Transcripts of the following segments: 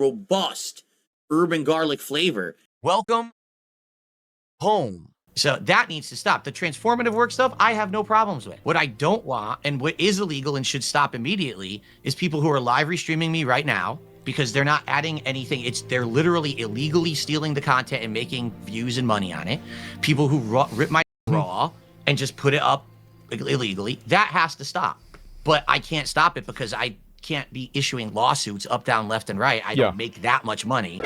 robust urban garlic flavor. Welcome home. So that needs to stop. The transformative work stuff, I have no problems with. What I don't want, and what is illegal and should stop immediately, is people who are live restreaming me right now because they're not adding anything. They're literally illegally stealing the content and making views and money on it. People who rip my raw and just put it up illegally. That has to stop. But I can't stop it because I can't be issuing lawsuits up, down, left, and right. I don't make that much money.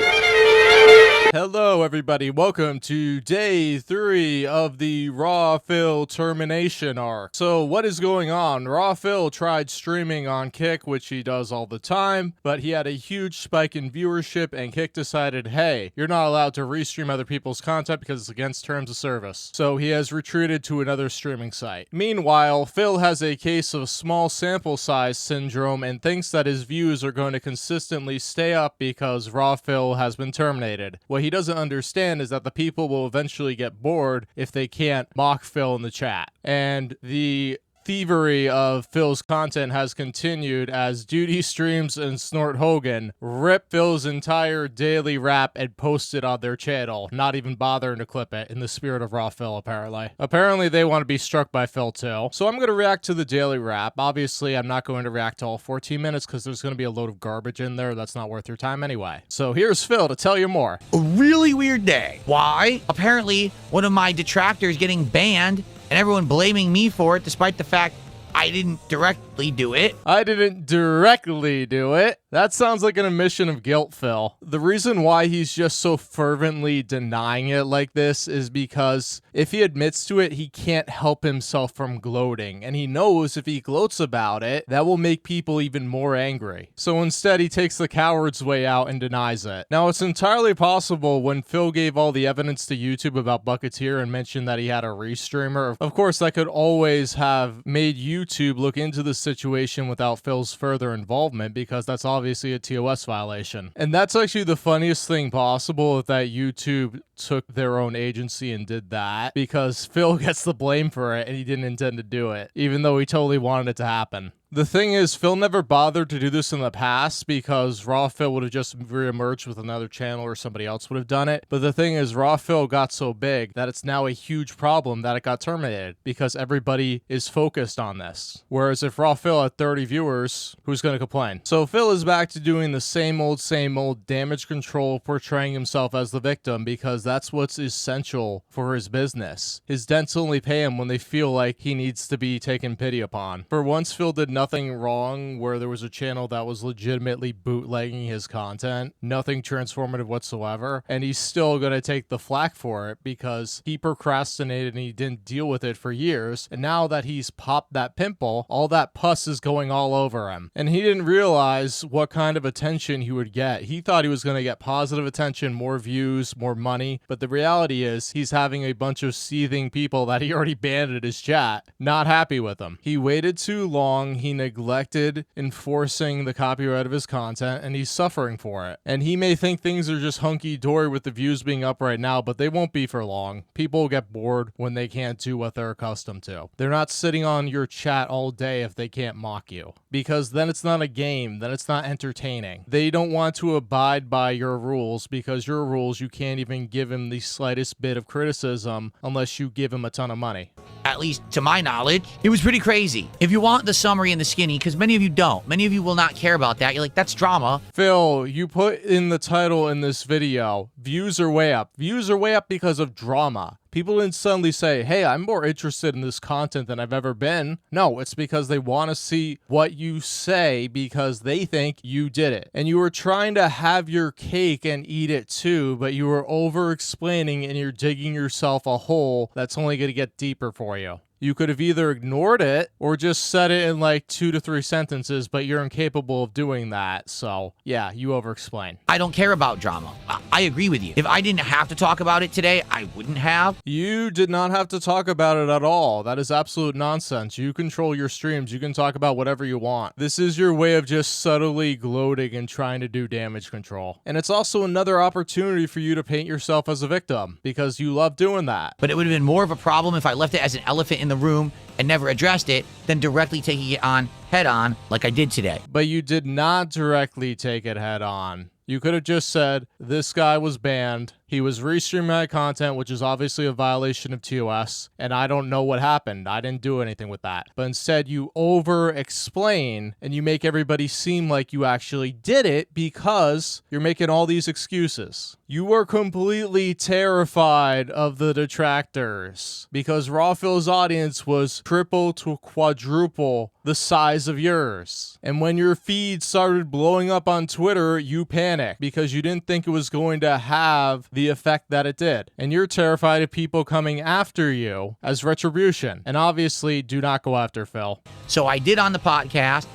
Hello, everybody. Welcome to day 3 of the Raw Phil termination arc. So what is going on? Raw Phil tried streaming on Kick, which he does all the time, but he had a huge spike in viewership, and Kick decided, hey, you're not allowed to restream other people's content because it's against terms of service. So he has retreated to another streaming site. Meanwhile, Phil has a case of small sample size syndrome and thinks that his views are going to consistently stay up because Raw Phil has been terminated. What he doesn't understand is that the people will eventually get bored if they can't mock Phil in the chat. And the thievery of Phil's content has continued as Duty Streams and Snort Hogan rip Phil's entire daily rap and post it on their channel, not even bothering to clip it, in the spirit of Raw Phil, apparently. Apparently, they want to be struck by Phil, too. So I'm going to react to the daily rap. Obviously, I'm not going to react to all 14 minutes because there's going to be a load of garbage in there that's not worth your time anyway. So here's Phil to tell you more. A really weird day. Why? Apparently, one of my detractors getting banned and everyone blaming me for it, despite the fact I didn't directly do it. I didn't directly do it. That sounds like an admission of guilt, Phil. The reason why he's just so fervently denying it like this is because if he admits to it, he can't help himself from gloating. And he knows if he gloats about it, that will make people even more angry. So instead, he takes the coward's way out and denies it. Now, it's entirely possible when Phil gave all the evidence to YouTube about Bucketeer and mentioned that he had a restreamer, of course, that could always have made YouTube look into the situation without Phil's further involvement, because that's obviously a TOS violation. And that's actually the funniest thing possible, that YouTube took their own agency and did that, because Phil gets the blame for it and he didn't intend to do it, even though he totally wanted it to happen. The thing is, Phil never bothered to do this in the past because Raw Phil would have just reemerged with another channel or somebody else would have done it. But the thing is, Raw Phil got so big that it's now a huge problem that it got terminated because everybody is focused on this. Whereas if Raw Phil had 30 viewers, who's going to complain? So Phil is back to doing the same old damage control, portraying himself as the victim because that's what's essential for his business. His dents only pay him when they feel like he needs to be taken pity upon. For once, Phil did nothing wrong where there was a channel that was legitimately bootlegging his content, nothing transformative whatsoever, and he's still gonna take the flack for it because he procrastinated and he didn't deal with it for years, and now that he's popped that pimple, all that pus is going all over him. And he didn't realize what kind of attention he would get. He thought he was gonna get positive attention, more views, more money, but the reality is he's having a bunch of seething people that he already banned at his chat not happy with him. He waited too long, he neglected enforcing the copyright of his content, and he's suffering for it. And he may think things are just hunky-dory with the views being up right now, but they won't be for long. People will get bored when they can't do what they're accustomed to. They're not sitting on your chat all day if they can't mock you, because then it's not a game, then it's not entertaining. They don't want to abide by your rules because your rules, you can't even give him the slightest bit of criticism unless you give him a ton of money. At least to my knowledge, it was pretty crazy. If you want the summary and the skinny, because many of you don't. Many of you will not care about that. You're like, that's drama. Phil, you put in the title in this video, views are way up. Views are way up because of drama. People didn't suddenly say, hey, I'm more interested in this content than I've ever been. No, it's because they want to see what you say because they think you did it. And you were trying to have your cake and eat it too, but you were over-explaining and you're digging yourself a hole that's only going to get deeper for you. You could have either ignored it or just said it in like 2 to 3 sentences, but you're incapable of doing that. So yeah, you over-explain. I don't care about drama. I agree with you. If I didn't have to talk about it today, I wouldn't have. You did not have to talk about it at all. That is absolute nonsense. You control your streams. You can talk about whatever you want. This is your way of just subtly gloating and trying to do damage control. And it's also another opportunity for you to paint yourself as a victim because you love doing that. But it would have been more of a problem if I left it as an elephant in the room and never addressed it than directly taking it on head on like I did today. But you did not directly take it head on. You could have just said, this guy was banned. He was restreaming my content, which is obviously a violation of TOS, and I don't know what happened. I didn't do anything with that. But instead, you over-explain, and you make everybody seem like you actually did it because you're making all these excuses. You were completely terrified of the detractors because Rawfill's audience was triple to quadruple the size of yours. And when your feed started blowing up on Twitter, you panicked because you didn't think it was going to have the effect that it did. And you're terrified of people coming after you as retribution. And obviously, do not go after Phil. So I did on the podcast.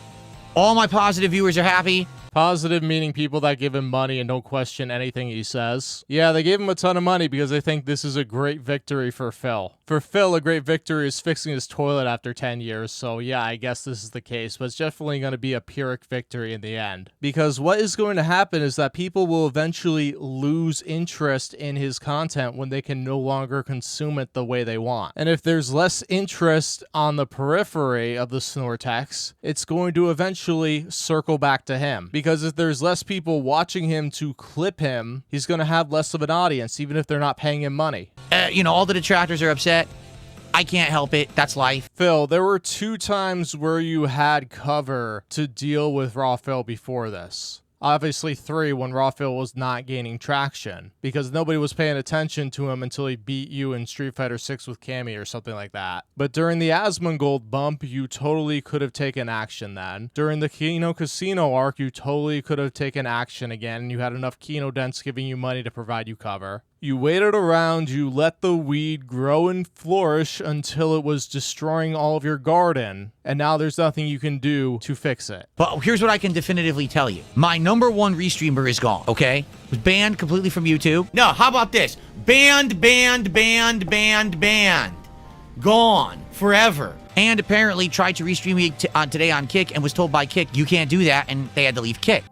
All my positive viewers are happy. Positive meaning people that give him money and don't question anything he says. Yeah, they gave him a ton of money because they think this is a great victory for Phil. For Phil, a great victory is fixing his toilet after 10 years, so yeah, I guess this is the case, but it's definitely going to be a Pyrrhic victory in the end. Because what is going to happen is that people will eventually lose interest in his content when they can no longer consume it the way they want. And if there's less interest on the periphery of the Snortex, it's going to eventually circle back to him. Because if there's less people watching him to clip him, he's going to have less of an audience, even if they're not paying him money. All the detractors are upset. I can't help it. That's life. Phil, there were 2 times where you had cover to deal with Raw Phil before this. Obviously 3 when Raw Phil was not gaining traction because nobody was paying attention to him until he beat you in Street Fighter 6 with Cammy or something like that. But during the Asmongold bump, you totally could have taken action then. During the Kino Casino arc, you totally could have taken action again. You had enough Kino Dents giving you money to provide you cover. You waited around, you let the weed grow and flourish until it was destroying all of your garden, and now there's nothing you can do to fix it. But here's what I can definitively tell you. My number 1 restreamer is gone, okay? Was banned completely from YouTube. No, how about this? Banned. Gone. Forever. And apparently tried to restream me today on Kick and was told by Kick, you can't do that, and they had to leave Kick.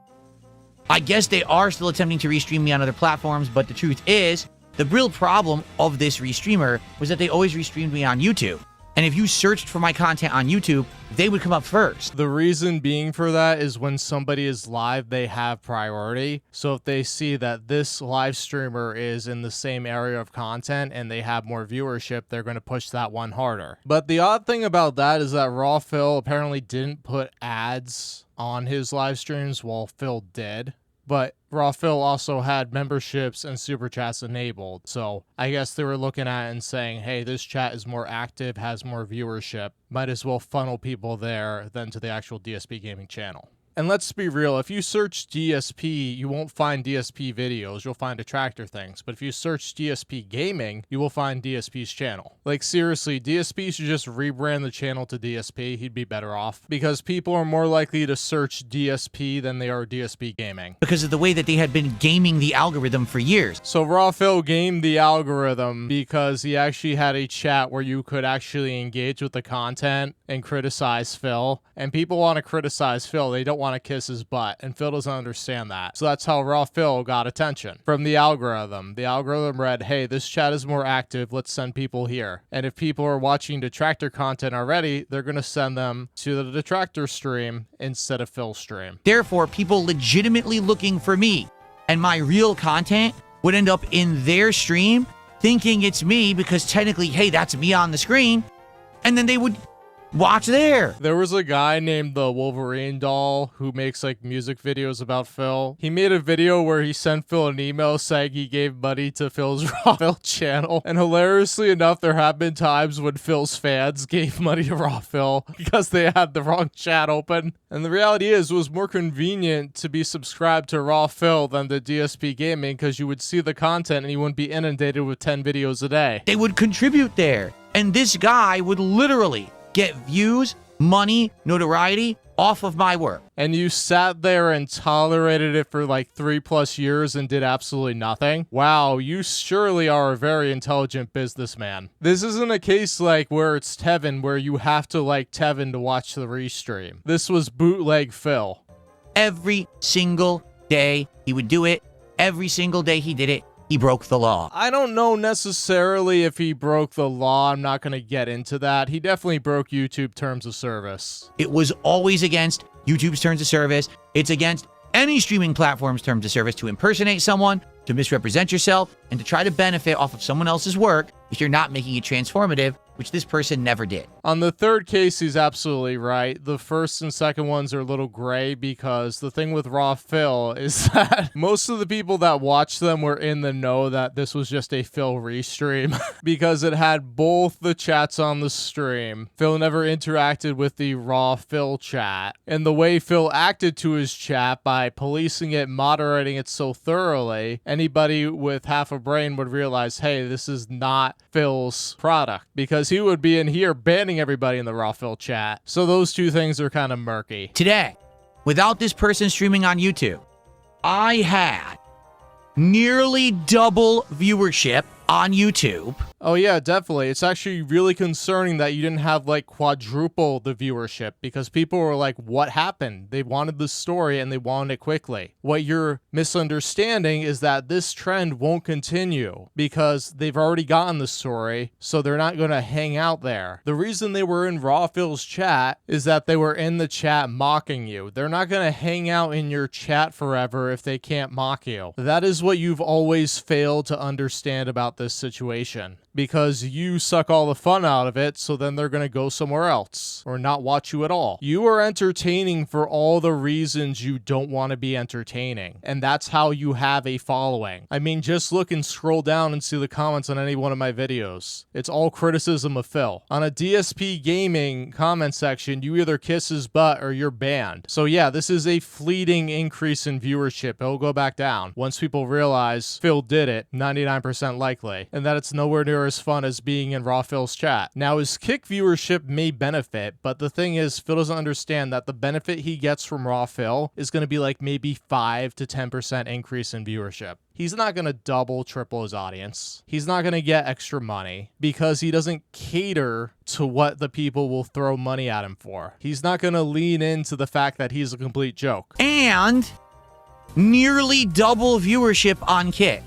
I guess they are still attempting to restream me on other platforms, but the truth is, the real problem of this restreamer was that they always restreamed me on YouTube. And if you searched for my content on YouTube, they would come up first. The reason being for that is when somebody is live, they have priority. So if they see that this live streamer is in the same area of content and they have more viewership, they're going to push that one harder. But the odd thing about that is that Raw Phil apparently didn't put ads on his live streams while Phil did. But Raw Phil also had memberships and super chats enabled. So I guess they were looking at it and saying, hey, this chat is more active, has more viewership. Might as well funnel people there than to the actual DSP gaming channel. And let's be real, if you search DSP, you won't find DSP videos, you'll find detractor things. But if you search DSP gaming, you will find DSP's channel. Like seriously, DSP should just rebrand the channel to DSP, he'd be better off. Because people are more likely to search DSP than they are DSP gaming. Because of the way that they had been gaming the algorithm for years. So Raw Phil gamed the algorithm because he actually had a chat where you could actually engage with the content and criticize Phil. And people want to criticize Phil, they don't want to kiss his butt, and Phil doesn't understand that. So that's how Raw Phil got attention from the algorithm. The algorithm read, hey, this chat is more active, let's send people here. And if people are watching detractor content already, they're going to send them to the detractor stream instead of Phil's stream. Therefore, people legitimately looking for me and my real content would end up in their stream thinking it's me because technically, hey, that's me on the screen. And then they would watch there. There was a guy named the Wolverine doll who makes like music videos about Phil. He made a video where he sent Phil an email saying he gave money to Phil's Raw Phil channel. And hilariously enough, there have been times when Phil's fans gave money to Raw Phil because they had the wrong chat open. And the reality is, it was more convenient to be subscribed to Raw Phil than the DSP gaming because you would see the content and you wouldn't be inundated with 10 videos a day. They would contribute there. And this guy would literally get views, money, notoriety off of my work. And you sat there and tolerated it for like 3+ years and did absolutely nothing? Wow, you surely are a very intelligent businessman. This isn't a case like where it's Tevin, where you have to like Tevin to watch the restream. This was bootleg Phil. Every single day he would do it. Every single day he did it. He broke the law. I don't know necessarily if he broke the law. I'm not going to get into that. He definitely broke YouTube terms of service. It was always against YouTube's terms of service. It's against any streaming platform's terms of service to impersonate someone, to misrepresent yourself, and to try to benefit off of someone else's work if you're not making it transformative, which this person never did. On the third case, he's absolutely right. The first and second ones are a little gray because the thing with Raw Phil is that most of the people that watched them were in the know that this was just a Phil restream because it had both the chats on the stream. Phil never interacted with the Raw Phil chat. And the way Phil acted to his chat by policing it, moderating it so thoroughly, anybody with half a brain would realize, hey, this is not Phil's product, because he would be in here banning everybody in the Raw Phil chat. So those two things are kind of murky. Today, without this person streaming on YouTube, I had nearly double viewership on YouTube. Oh yeah, definitely. It's actually really concerning that you didn't have like quadruple the viewership, because people were like, what happened? They wanted the story and they wanted it quickly. What you're misunderstanding is that this trend won't continue because they've already gotten the story, so they're not going to hang out there. The reason they were in Raw Phil's chat is that they were in the chat mocking you. They're not going to hang out in your chat forever if they can't mock you. That is what you've always failed to understand about this situation, because you suck all the fun out of it, so then they're going to go somewhere else or not watch you at all. You are entertaining for all the reasons you don't want to be entertaining, and that's how you have a following. I mean, just look and scroll down and see the comments on any one of my videos. It's all criticism of Phil. On a DSP gaming comment section, you either kiss his butt or you're banned. So yeah, this is a fleeting increase in viewership. It'll go back down once people realize Phil did it, 99% likely, and that it's nowhere near as fun as being in Raw Phil's chat. Now, his kick viewership may benefit, but the thing is, Phil doesn't understand that the benefit he gets from Raw Phil is going to be like maybe 5 to 10% increase in viewership. He's not going to double, triple his audience. He's not going to get extra money because he doesn't cater to what the people will throw money at him for. He's not going to lean into the fact that he's a complete joke. And nearly double viewership on Kick.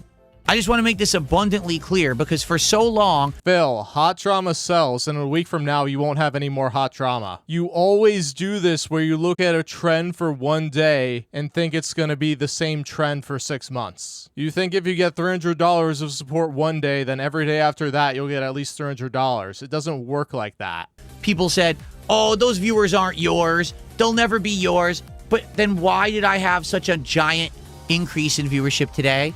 I just want to make this abundantly clear, because for so long, Phil, hot drama sells, and a week from now, you won't have any more hot drama. You always do this where you look at a trend for one day and think it's going to be the same trend for 6 months. You think if you get $300 of support one day, then every day after that, you'll get at least $300. It doesn't work like that. People said, oh, those viewers aren't yours. They'll never be yours. But then why did I have such a giant increase in viewership today?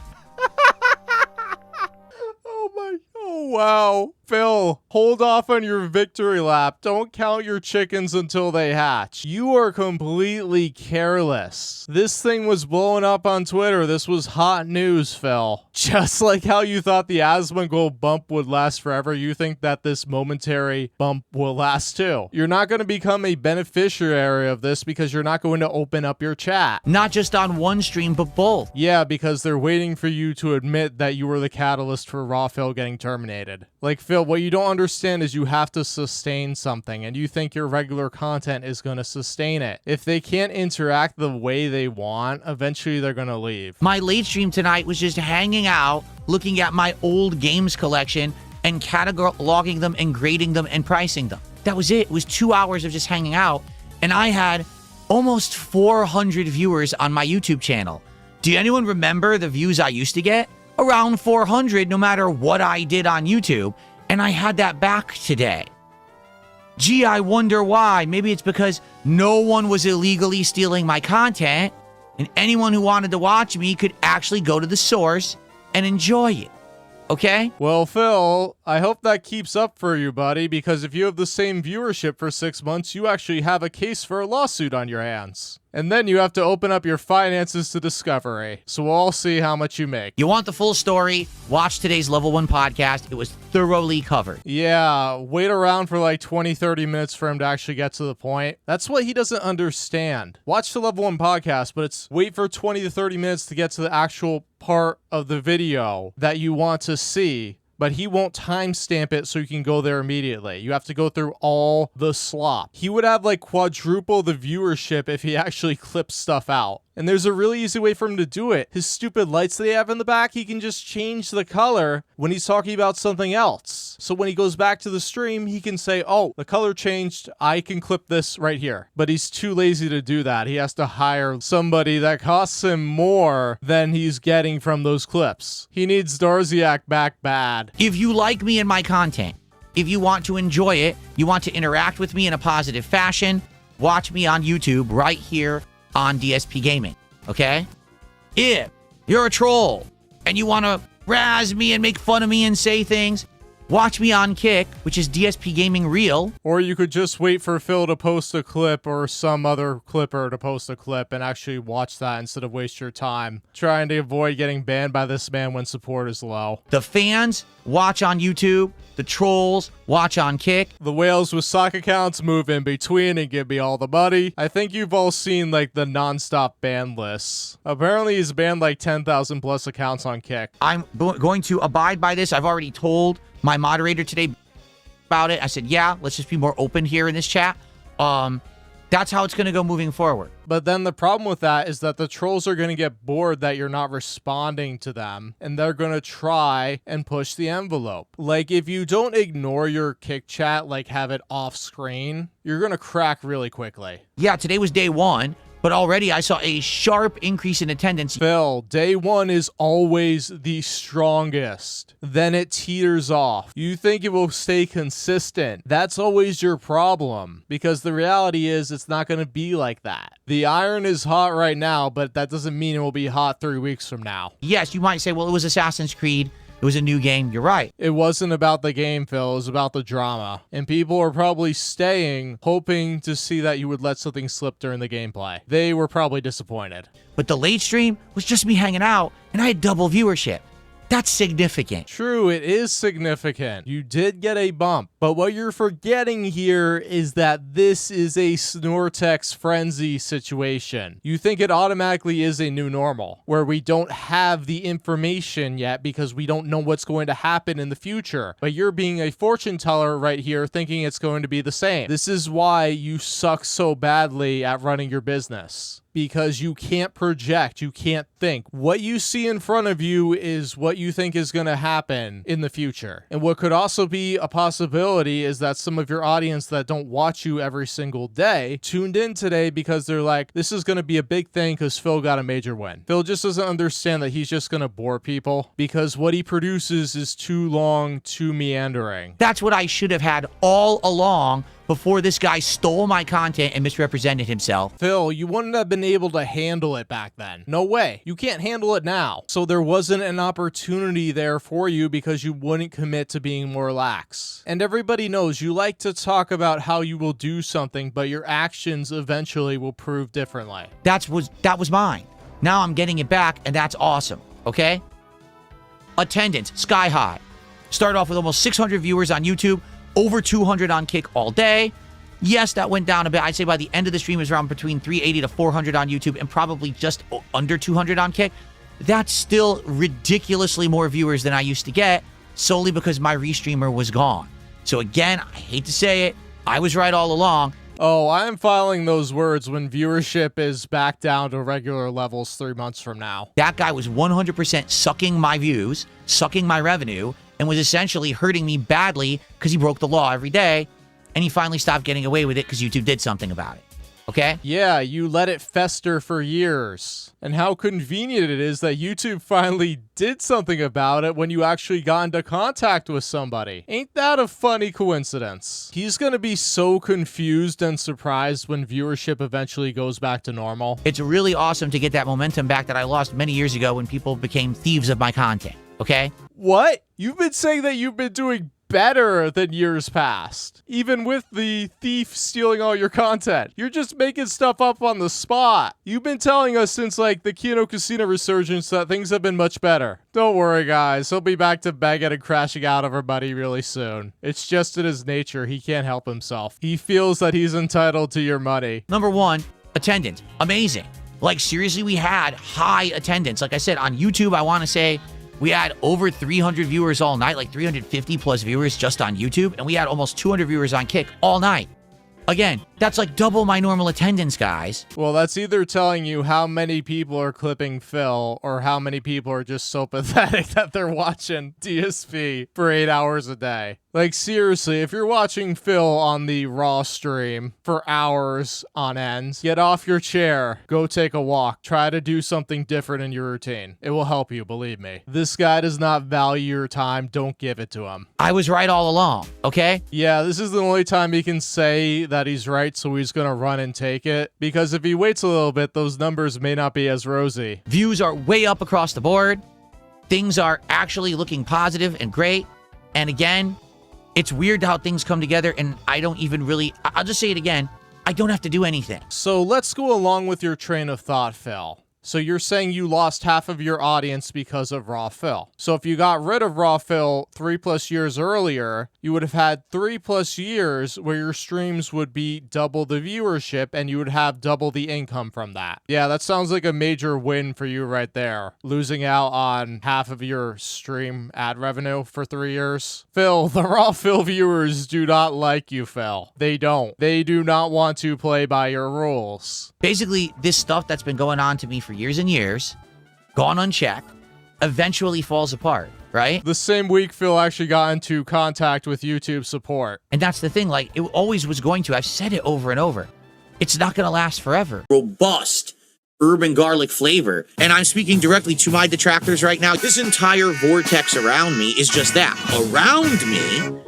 Oh, wow. Phil, hold off on your victory lap. Don't count your chickens until they hatch. You are completely careless. This thing was blowing up on Twitter. This was hot news, Phil. Just like how you thought the Asmongold bump would last forever, you think that this momentary bump will last too. You're not going to become a beneficiary of this because you're not going to open up your chat. Not just on one stream, but both. Yeah, because they're waiting for you to admit that you were the catalyst for Raw Phil getting terminated. Like, Phil, what you don't understand is you have to sustain something, and you think your regular content is going to sustain it. If they can't interact the way they want, eventually they're going to leave. My late stream tonight was just hanging out, looking at my old games collection and cataloging them and grading them and pricing them. That was it. It was 2 hours of just hanging out, and I had almost 400 viewers on my YouTube channel. Do anyone remember the views I used to get? Around 400 no matter what I did on YouTube. And I had that back today. Gee, I wonder why. Maybe it's because no one was illegally stealing my content, and anyone who wanted to watch me could actually go to the source and enjoy it. Okay? Well, Phil, I hope that keeps up for you, buddy, because if you have the same viewership for 6 months, you actually have a case for a lawsuit on your hands. And then you have to open up your finances to Discovery. So we'll all see how much you make. You want the full story? Watch today's Level 1 podcast. It was thoroughly covered. Yeah, wait around for like 20, 30 minutes for him to actually get to the point. That's what he doesn't understand. Watch the Level 1 podcast, but it's wait for 20 to 30 minutes to get to the actual part of the video that you want to see. But he won't timestamp it so you can go there immediately. You have to go through all the slop. He would have like quadruple the viewership if he actually clips stuff out. And there's a really easy way for him to do it. His stupid lights that they have in the back, he can just change the color when he's talking about something else. So when he goes back to the stream, he can say, oh, the color changed. I can clip this right here. But he's too lazy to do that. He has to hire somebody that costs him more than he's getting from those clips. He needs Darziak back bad. If you like me and my content, if you want to enjoy it, you want to interact with me in a positive fashion, watch me on YouTube right here on DSP Gaming, okay? If you're a troll and you want to razz me and make fun of me and say things, watch me on Kick, which is DSP Gaming Real. Or you could just wait for Phil to post a clip or some other clipper to post a clip and actually watch that instead of waste your time trying to avoid getting banned by this man when support is low. The fans watch on YouTube. The trolls watch on Kick. The whales with sock accounts move in between and give me all the money. I think you've all seen like the non-stop ban lists. Apparently he's banned like 10,000 plus accounts on Kick. I'm going to abide by this. I've already told my moderator today about it. I said, yeah, let's just be more open here in this chat. That's how it's going to go moving forward. But then the problem with that is that the trolls are going to get bored that you're not responding to them, and they're going to try and push the envelope. Like, if you don't ignore your Kick chat, like have it off screen, you're going to crack really quickly. Yeah, today was day one, but already I saw a sharp increase in attendance. Phil, day one is always the strongest. Then it teeters off. You think it will stay consistent. That's always your problem, because the reality is it's not going to be like that. The iron is hot right now, but that doesn't mean it will be hot 3 weeks from now. Yes, you might say, well, it was Assassin's Creed. It was a new game. You're right. It wasn't about the game, Phil. It was about the drama. And people are probably staying, hoping to see that you would let something slip during the gameplay. They were probably disappointed. But the late stream was just me hanging out, and I had double viewership. That's significant. True, it is significant. You did get a bump. But what you're forgetting here is that this is a Snortex frenzy situation. You think it automatically is a new normal, where we don't have the information yet because we don't know what's going to happen in the future. But you're being a fortune teller right here thinking it's going to be the same. This is why you suck so badly at running your business. Because you can't project, you can't think. What you see in front of you is what you think is going to happen in the future. And what could also be a possibility is that some of your audience that don't watch you every single day tuned in today because they're like, this is going to be a big thing because Phil got a major win. Phil just doesn't understand that he's just going to bore people because what he produces is too long, too meandering. That's what I should have had all along before this guy stole my content and misrepresented himself. Phil, you wouldn't have been able to handle it back then. No way. You can't handle it now. So there wasn't an opportunity there for you because you wouldn't commit to being more lax. And everybody knows you like to talk about how you will do something, but your actions eventually will prove differently. That was mine. Now I'm getting it back, and that's awesome, okay? Attendance, sky high. Started off with almost 600 viewers on YouTube, over 200 on Kick all day. Yes, that went down a bit. I'd say by the end of the stream it was around between 380 to 400 on YouTube and probably just under 200 on Kick. That's still ridiculously more viewers than I used to get, solely because my restreamer was gone. So again, I hate to say it, I was right all along. Oh, I'm filing those words when viewership is back down to regular levels 3 months from now. That guy was 100% sucking my views, sucking my revenue, and was essentially hurting me badly because he broke the law every day, and he finally stopped getting away with it because YouTube did something about it. Okay? Yeah, you let it fester for years. And how convenient it is that YouTube finally did something about it when you actually got into contact with somebody. Ain't that a funny coincidence? He's gonna be so confused and surprised when viewership eventually goes back to normal. It's really awesome to get that momentum back that I lost many years ago when people became thieves of my content. Okay? What? You've been saying that you've been doing better than years past, even with the thief stealing all your content. You're just making stuff up on the spot. You've been telling us since like the Kino Casino resurgence that things have been much better. Don't worry guys, he'll be back to begging and crashing out everybody really soon. It's just in his nature, he can't help himself. He feels that he's entitled to your money. Number one, attendance. Amazing. Like seriously, we had high attendance. Like I said, on YouTube, I want to say we had over 300 viewers all night, like 350 plus viewers just on YouTube, and we had almost 200 viewers on Kick all night. Again, That's like double my normal attendance, guys. Well, that's either telling you how many people are clipping Phil or how many people are just so pathetic that they're watching DSP for 8 hours a day. Like, seriously, if you're watching Phil on the Raw stream for hours on end, get off your chair, go take a walk, try to do something different in your routine. It will help you, believe me. This guy does not value your time. Don't give it to him. I was right all along, okay? Yeah, this is the only time he can say that he's right, so he's gonna run and take it. Because if he waits a little bit, those numbers may not be as rosy. Views are way up across the board. Things are actually looking positive and great. And again, it's weird how things come together, and I don't even really... I'll just say it again. I don't have to do anything. So let's go along with your train of thought, Phil. So you're saying you lost half of your audience because of Raw Phil. So if you got rid of Raw Phil 3+ years earlier, you would have had 3+ years where your streams would be double the viewership and you would have double the income from that. Yeah, that sounds like a major win for you right there. Losing out on half of your stream ad revenue for 3 years. Phil, the Raw Phil viewers do not like you, Phil. They don't. They do not want to play by your rules. Basically, this stuff that's been going on to me for years and years, gone unchecked, eventually falls apart, right? The same week Phil actually got into contact with YouTube support. And that's the thing, like, it always was going to. I've said it over and over. It's not going to last forever. Robust urban garlic flavor. And I'm speaking directly to my detractors right now. This entire vortex around me is just that. Around me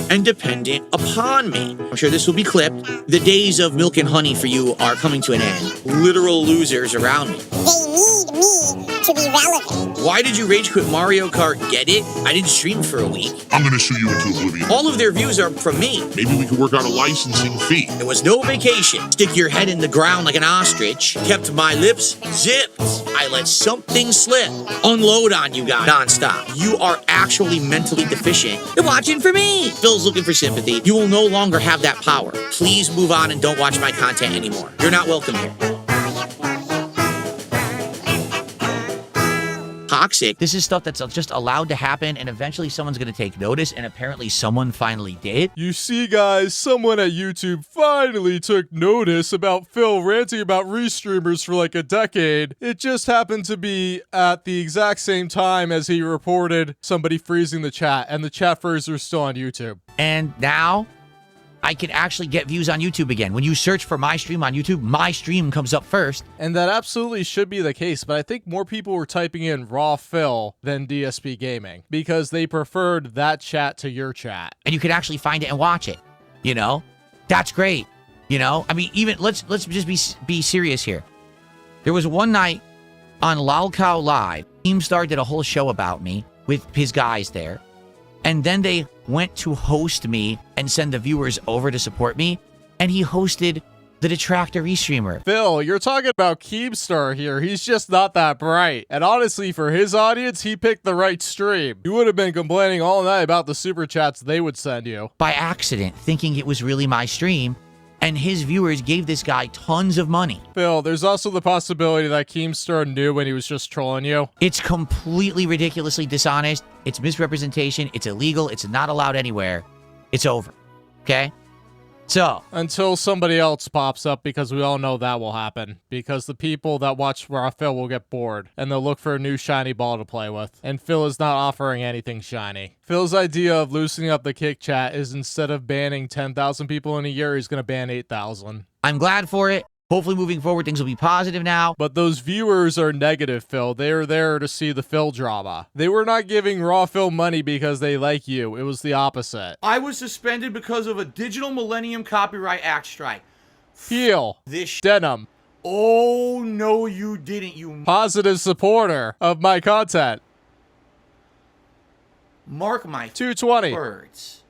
and dependent upon me. I'm sure this will be clipped. The days of milk and honey for you are coming to an end. Literal losers around me. They need me to be relevant. Why did you rage quit Mario Kart? Get it? I didn't stream for a week. I'm gonna sue you into oblivion. All of their views are from me. Maybe we could work out a licensing fee. There was no vacation. Stick your head in the ground like an ostrich. Kept my lips zipped. I let something slip. Unload on you guys nonstop. You are actually mentally deficient. They're watching for me. Phil's looking for sympathy. You will no longer have that power. Please move on and don't watch my content anymore. You're not welcome here. Toxic. This is stuff that's just allowed to happen, and eventually someone's going to take notice, and apparently someone finally did. You see, guys, someone at YouTube finally took notice about Phil ranting about restreamers for like a decade. It just happened to be at the exact same time as he reported somebody freezing the chat, and the chat freezers are still on YouTube. And now I can actually get views on YouTube again. When you search for my stream on YouTube, my stream comes up first. And that absolutely should be the case, but I think more people were typing in Raw Phil than DSP Gaming because they preferred that chat to your chat. And you can actually find it and watch it. You know? That's great. You know? I mean, even let's just be serious here. There was one night on lolcow Live, Keemstar did a whole show about me with his guys there. And then they went to host me and send the viewers over to support me. And he hosted the Detractor Restreamer. Phil, you're talking about Keemstar here. He's just not that bright. And honestly, for his audience, he picked the right stream. You would have been complaining all night about the super chats they would send you. By accident, thinking it was really my stream. And his viewers gave this guy tons of money. Phil, there's also the possibility that Keemstar knew when he was just trolling you. It's completely ridiculously dishonest. It's misrepresentation. It's illegal. It's not allowed anywhere. It's over. Okay? So, until somebody else pops up, because we all know that will happen. Because the people that watch Raw Phil will get bored, and they'll look for a new shiny ball to play with. And Phil is not offering anything shiny. Phil's idea of loosening up the kick chat is instead of banning 10,000 people in a year, he's going to ban 8,000. I'm glad for it. Hopefully moving forward, things will be positive now. But those viewers are negative, Phil. They are there to see the Phil drama. They were not giving Raw Phil money because they like you. It was the opposite. I was suspended because of a Digital Millennium Copyright Act strike. Heel. This Denim. Oh, no, you didn't, you positive supporter of my content. Mark my 220 words.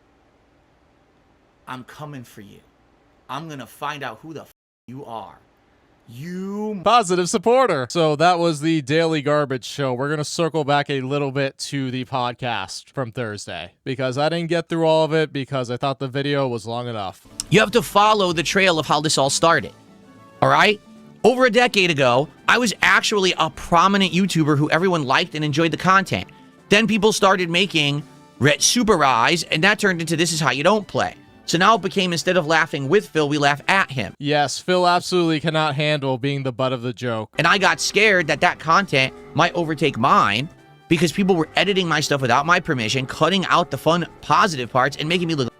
I'm coming for you. I'm gonna find out who the you are. You positive supporter. So that was the Daily Garbage Show. We're going to circle back a little bit to the podcast from Thursday because I didn't get through all of it because I thought the video was long enough. You have to follow the trail of how this all started. All right? Over a decade ago, I was actually a prominent YouTuber who everyone liked and enjoyed the content. Then people started making Super Rise, and that turned into This Is How You Don't Play. So now it became, instead of laughing with Phil, we laugh at him. Yes, Phil absolutely cannot handle being the butt of the joke. And I got scared that that content might overtake mine because people were editing my stuff without my permission, cutting out the fun, positive parts, and making me look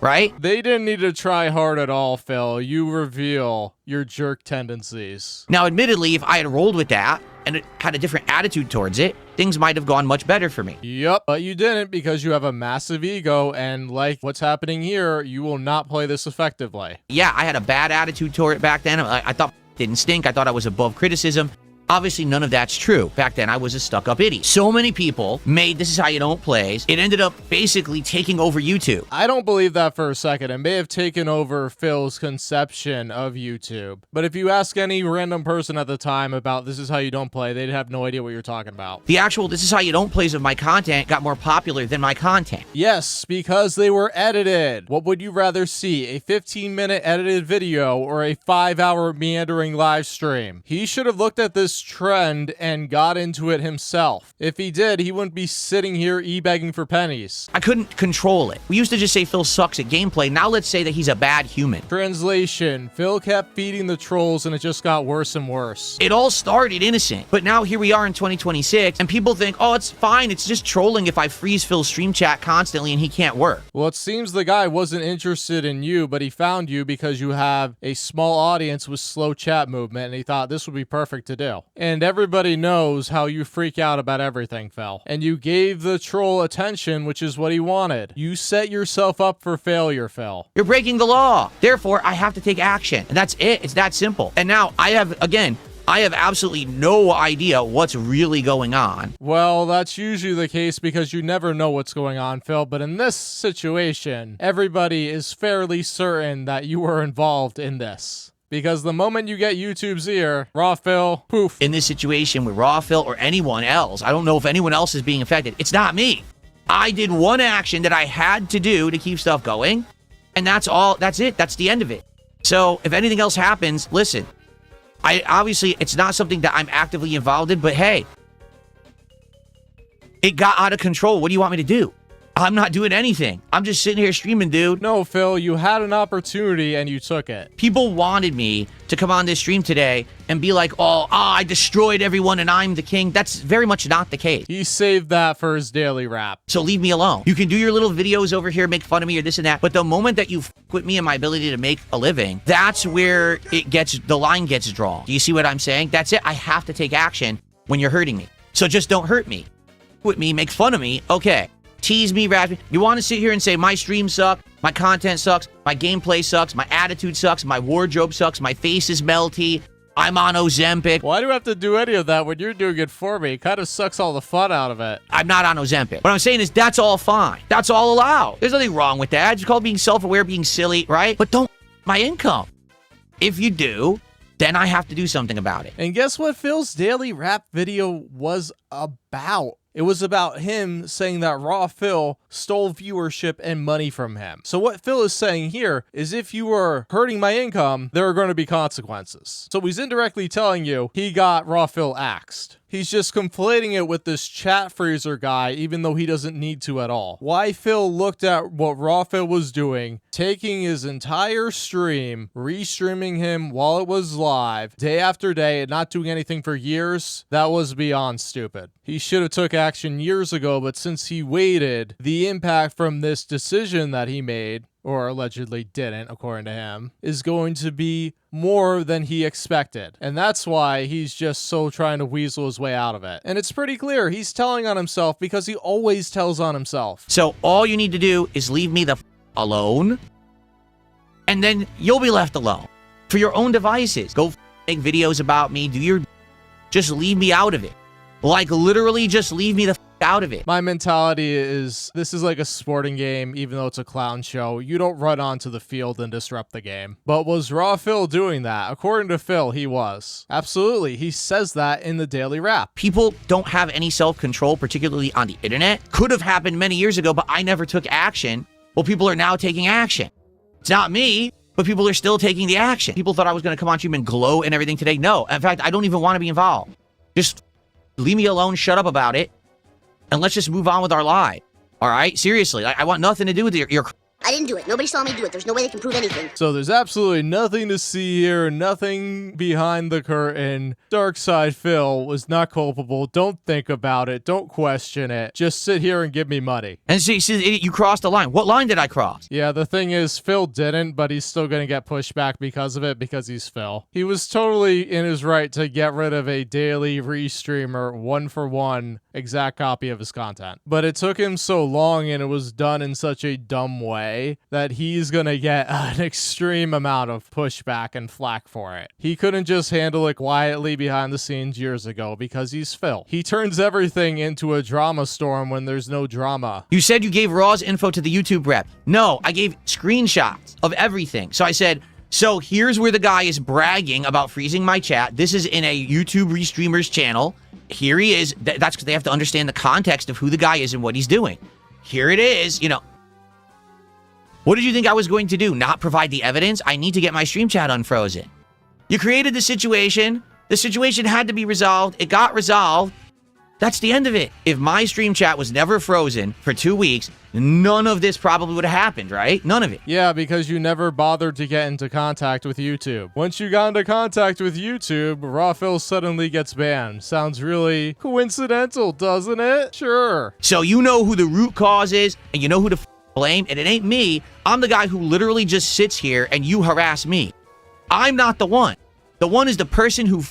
right? They didn't need to try hard at all, Phil. You reveal your jerk tendencies. Now, admittedly, if I had rolled with that and had a different attitude towards it, things might have gone much better for me. Yep, but you didn't because you have a massive ego, and like what's happening here, you will not play this effectively. Yeah, I had a bad attitude toward it back then. I thought it didn't stink. I thought I was above criticism. Obviously, none of that's true. Back then, I was a stuck-up idiot. So many people made This Is How You Don't Plays. It ended up basically taking over YouTube. I don't believe that for a second. It may have taken over Phil's conception of YouTube. But if you ask any random person at the time about This Is How You Don't Play, they'd have no idea what you're talking about. The actual This Is How You Don't Plays of my content got more popular than my content. Yes, because they were edited. What would you rather see, a 15-minute edited video or a 5-hour meandering live stream? He should have looked at this trend and got into it himself. If he did, he wouldn't be sitting here e-begging for pennies. I couldn't control it. We used to just say Phil sucks at gameplay. Now let's say that he's a bad human. Translation, Phil kept feeding the trolls and it just got worse and worse. It all started innocent, but now here we are in 2026 and people think, oh, it's fine. It's just trolling if I freeze Phil's stream chat constantly and he can't work. Well, it seems the guy wasn't interested in you, but he found you because you have a small audience with slow chat movement and he thought this would be perfect to do. And everybody knows how you freak out about everything, Phil. And you gave the troll attention, which is what he wanted. You set yourself up for failure, Phil. You're breaking the law. Therefore, I have to take action. And that's it. It's that simple. And now I have absolutely no idea what's really going on. Well, that's usually the case because you never know what's going on, Phil. But in this situation, everybody is fairly certain that you were involved in this. Because the moment you get YouTube's ear, Raw Phil, poof. In this situation with Raw Phil or anyone else, I don't know if anyone else is being affected. It's not me. I did one action that I had to do to keep stuff going. And that's all. That's it. That's the end of it. So if anything else happens, listen. Obviously, it's not something that I'm actively involved in, but hey, it got out of control. What do you want me to do? I'm not doing anything. I'm just sitting here streaming, dude. No, Phil, you had an opportunity and you took it. People wanted me to come on this stream today and be like, oh, I destroyed everyone and I'm the king. That's very much not the case. He saved that for his daily rap. So leave me alone. You can do your little videos over here, make fun of me or this and that. But the moment that you f with me and my ability to make a living, that's where the line gets drawn. Do you see what I'm saying? That's it. I have to take action when you're hurting me. So just don't hurt me. With me, make fun of me. Okay. Tease me, rap me. You want to sit here and say my stream sucks, my content sucks, my gameplay sucks, my attitude sucks, my wardrobe sucks, my face is melty, I'm on Ozempic. Why do I have to do any of that when you're doing it for me? It kind of sucks all the fun out of it. I'm not on Ozempic. What I'm saying is that's all fine. That's all allowed. There's nothing wrong with that. It's called being self-aware, being silly, right? But don't my income. If you do, then I have to do something about it. And guess what Phil's daily rap video was about? It was about him saying that Raw Phil stole viewership and money from him. So what Phil is saying here is if you were hurting my income, there are going to be consequences. So he's indirectly telling you he got Raw Phil axed. He's just conflating it with this chat freezer guy, even though he doesn't need to at all. Why Phil looked at what Raw Phil was doing, taking his entire stream, restreaming him while it was live, day after day, and not doing anything for years, that was beyond stupid. He should have took action years ago, but since he waited, the impact from this decision that he made, or allegedly didn't, according to him, is going to be more than he expected. And that's why he's just so trying to weasel his way out of it. And it's pretty clear he's telling on himself because he always tells on himself. So all you need to do is leave me the alone, and then you'll be left alone for your own devices. Go make videos about me, just leave me out of it. Like literally just leave me the out of it. My mentality is this is like a sporting game, even though it's a clown show. You don't run onto the field and disrupt the game. But was Raw Phil doing that? According to Phil, he was. Absolutely. He says that in the daily rap. People don't have any self-control, particularly on the internet. Could have happened many years ago, but I never took action. Well, people are now taking action. It's not me, but people are still taking the action. People thought I was going to come on stream and glow and everything today. No. In fact, I don't even want to be involved. Just leave me alone, shut up about it, and let's just move on with our life. All right? Seriously, I want nothing to do with your I didn't do it. Nobody saw me do it. There's no way they can prove anything. So there's absolutely nothing to see here, nothing behind the curtain. Darkside Phil was not culpable. Don't think about it. Don't question it. Just sit here and give me money. And see, you crossed a line. What line did I cross? Yeah, the thing is, Phil didn't, but he's still gonna get pushed back because of it, because he's Phil. He was totally in his right to get rid of a daily restreamer, 1-for-1, exact copy of his content. But it took him so long, and it was done in such a dumb way, that he's gonna get an extreme amount of pushback and flack for it. He couldn't just handle it quietly behind the scenes years ago because he's Phil. He turns everything into a drama storm when there's no drama. You said you gave Raw's info to the YouTube rep. No, I gave screenshots of everything. So I said, so here's where the guy is bragging about freezing my chat. This is in a YouTube restreamers channel. Here he is. That's because they have to understand the context of who the guy is and what he's doing. Here it is, you know. What did you think I was going to do? Not provide the evidence? I need to get my stream chat unfrozen. You created the situation. The situation had to be resolved. It got resolved. That's the end of it. If my stream chat was never frozen for 2 weeks, none of this probably would have happened, right? None of it. Yeah, because you never bothered to get into contact with YouTube. Once you got into contact with YouTube, Raw Phil suddenly gets banned. Sounds really coincidental, doesn't it? Sure. So you know who the root cause is, and you know who to blame, and it ain't me. I'm the guy who literally just sits here and you harass me. I'm not the one. The one is the person who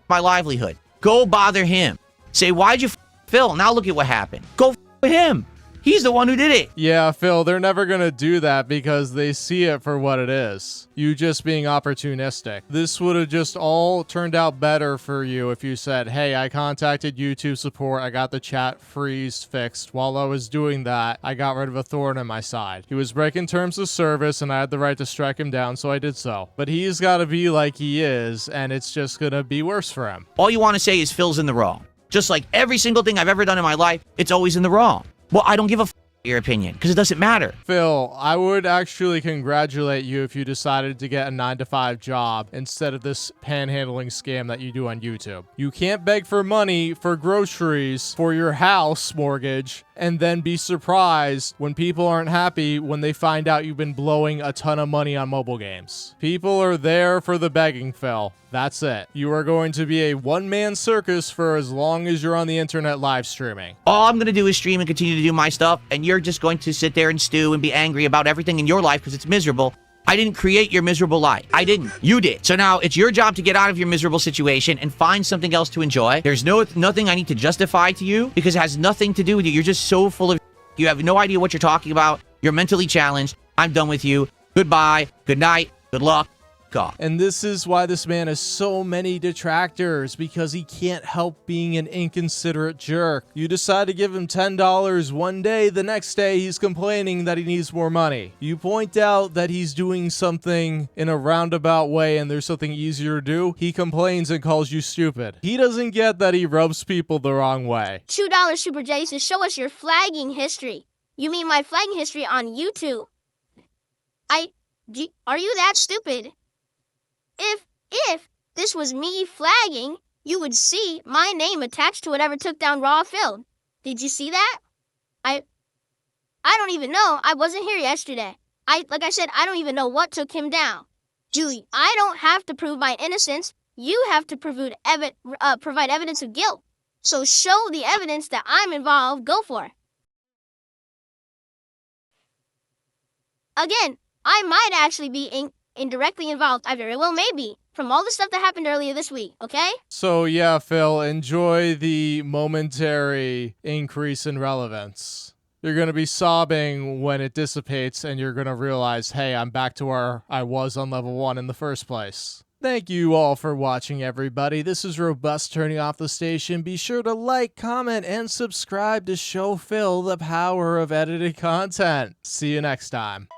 my livelihood. Go bother him. Say, why'd you Phil? Now look at what happened. Go with him. He's the one who did it. Yeah, Phil, they're never gonna do that because they see it for what it is. You just being opportunistic. This would have just all turned out better for you if you said, hey, I contacted YouTube support, I got the chat freeze fixed. While I was doing that, I got rid of a thorn in my side. He was breaking terms of service and I had the right to strike him down, so I did so. But he's gotta be like he is, and it's just gonna be worse for him. All you want to say is Phil's in the wrong. Just like every single thing I've ever done in my life, it's always in the wrong. Well, I don't give a your opinion because it doesn't matter. Phil, I would actually congratulate you if you decided to get a 9-to-5 job instead of this panhandling scam that you do on YouTube. You can't beg for money for groceries for your house mortgage and then be surprised when people aren't happy when they find out you've been blowing a ton of money on mobile games. People are there for the begging, Phil. That's it. You are going to be a one-man circus for as long as you're on the internet live streaming. All I'm going to do is stream and continue to do my stuff, and you're just going to sit there and stew and be angry about everything in your life because it's miserable. I didn't create your miserable life. I didn't. You did. So now it's your job to get out of your miserable situation and find something else to enjoy. There's nothing I need to justify to you because it has nothing to do with you. You're just so full of you have no idea what you're talking about. You're mentally challenged. I'm done with you. Goodbye. Good night. Good luck. God. And this is why this man has so many detractors, because he can't help being an inconsiderate jerk. You decide to give him $10 one day, the next day he's complaining that he needs more money. You point out that he's doing something in a roundabout way and there's something easier to do, he complains and calls you stupid. He doesn't get that he rubs people the wrong way. $2 Super Jason, show us your flagging history. You mean my flagging history on YouTube? Are you that stupid? If this was me flagging, you would see my name attached to whatever took down Raw Field. Did you see that? I don't even know. I wasn't here yesterday. Like I said, I don't even know what took him down. Julie, I don't have to prove my innocence. You have to provide evidence of guilt. So show the evidence that I'm involved. Go for it. Again, I might actually be indirectly involved. I very well may be, from all the stuff that happened earlier this week, okay? So yeah, Phil, enjoy the momentary increase in relevance. You're going to be sobbing when it dissipates and you're going to realize, hey, I'm back to where I was on level 1 in the first place. Thank you all for watching, everybody. This is Robust turning off the station. Be sure to like, comment, and subscribe to show Phil the power of edited content. See you next time.